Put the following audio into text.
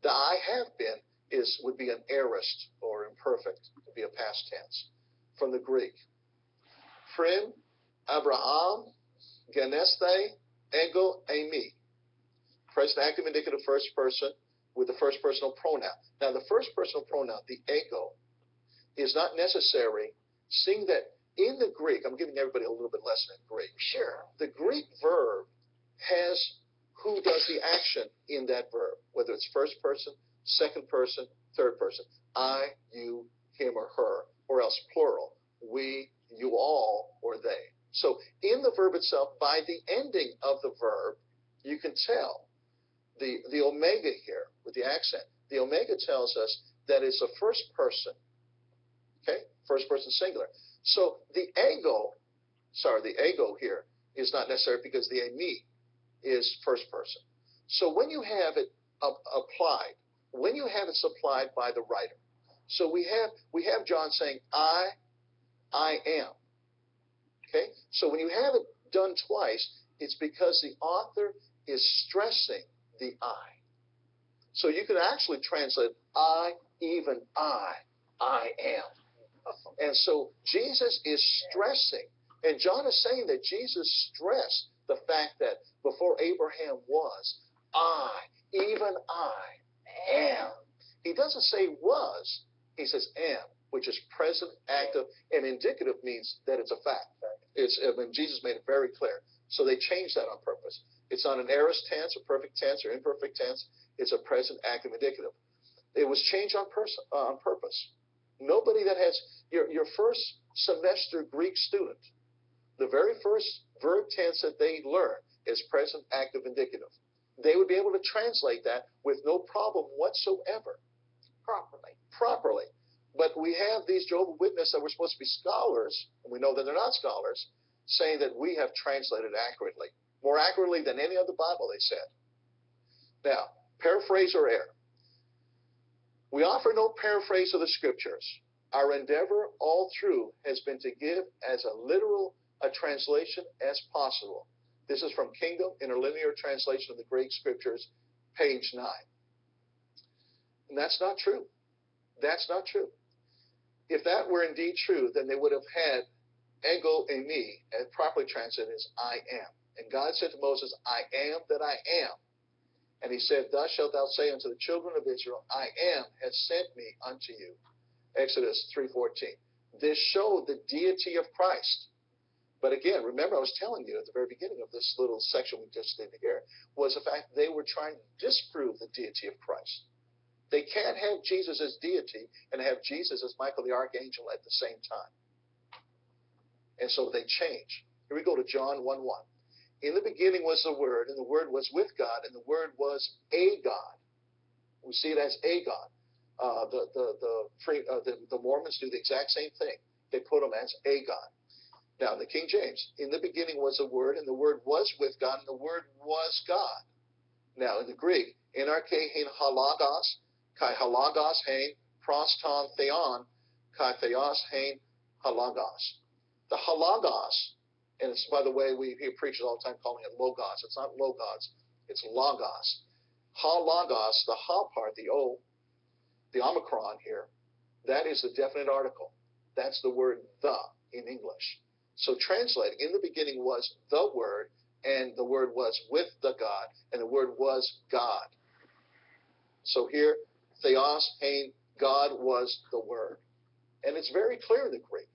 The I have been would be an aorist or imperfect, to be a past tense. From the Greek. Prim, Abraham, geneste, ego, eimi. Present active indicative first person with the first personal pronoun. Now, the first personal pronoun, the ego, is not necessary, seeing that in the Greek, I'm giving everybody a little bit lesson in Greek. Sure. The Greek verb has who does the action in that verb, whether it's first person, second person, third person. I, you, him, or her, or else plural. We, you all, or they. So in the verb itself, by the ending of the verb, you can tell the omega here with the accent. The omega tells us that it's a first person. Okay? First person singular. So the ego here is not necessary because the eimi is first person. So when you have it applied, when you have it supplied by the writer, so we have John saying, I am. Okay? So when you have it done twice, it's because the author is stressing the I. So you could actually translate I, even I am. And so Jesus is stressing, and John is saying that Jesus stressed the fact that before Abraham was, I, even I am. He doesn't say was, he says am, which is present, active, and indicative means that it's a fact. Jesus made it very clear. So they changed that on purpose. It's not an aorist tense, a perfect tense, or imperfect tense. It's a present, active, indicative. It was changed on purpose. Nobody that has your first semester Greek student, the very first verb tense that they learn is present, active, indicative. They would be able to translate that with no problem whatsoever. Properly. But we have these Jehovah's Witnesses that were supposed to be scholars, and we know that they're not scholars, saying that we have translated accurately. More accurately than any other Bible, they said. Now, paraphrase or error. We offer no paraphrase of the Scriptures. Our endeavor all through has been to give as literal a translation as possible. This is from Kingdom Interlinear Translation of the Greek Scriptures, page 9. And that's not true. That's not true. If that were indeed true, then they would have had ego eimi, and properly translated as I am. And God said to Moses, I am that I am. And he said, thus shalt thou say unto the children of Israel, I am has sent me unto you. Exodus 3:14. This showed the deity of Christ. But again, remember I was telling you at the very beginning of this little section we just did here, was the fact they were trying to disprove the deity of Christ. They can't have Jesus as deity and have Jesus as Michael the Archangel at the same time. And so they change. Here we go to John 1:1. In the beginning was the Word, and the Word was with God, and the Word was a God. We see it as a God. The Mormons do the exact same thing. They put them as a God. Now, in the King James, in the beginning was the Word, and the Word was with God, and the Word was God. Now, in the Greek, NRK hein halagos, kai halagos hein proston theon, kai theos hein halagos. The halagos, and it's, by the way, we hear preachers all the time calling it logos. It's not logos, it's logos. Halagos, the ha part, the O, the omicron here, that is the definite article. That's the word the in English. So translating, in the beginning was the Word, and the Word was with the God, and the Word was God. So here, theos, hein, God was the Word. And it's very clear in the Greek.